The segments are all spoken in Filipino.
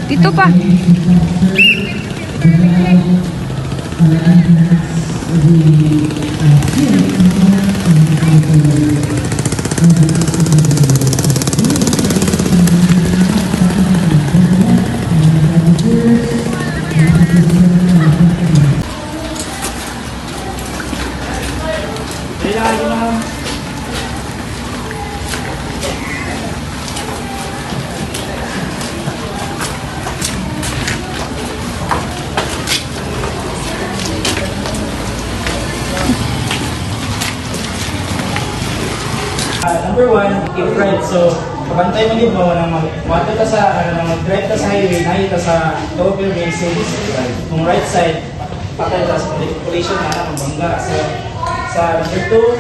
Dito pa. Number one, keep right. So, kabantay mo din mo na mag-wato ka sa, mag-drive ka sa highway, nahi ka sa double message. Kung right side, patay ka sa collision na magbangga. So, sa number two,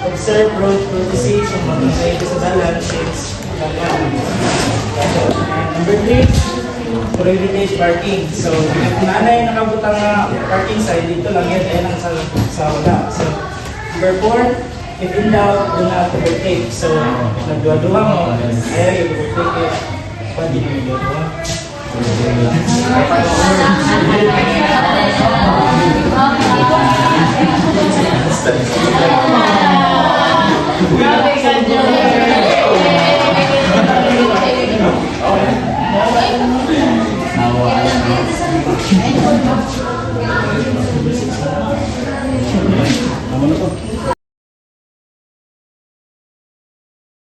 observe road courtesy. So, mag-drive ka sa dalan, shades. Number three, privilege parking. So, kung nanay nakabutang na parking side, dito lang yan, ay lang sa wala. So, number four, if in doubt, do not overtake. So, nagduwa-duwa mo, ay overtake it. Pwede mo nagduwa-duwa.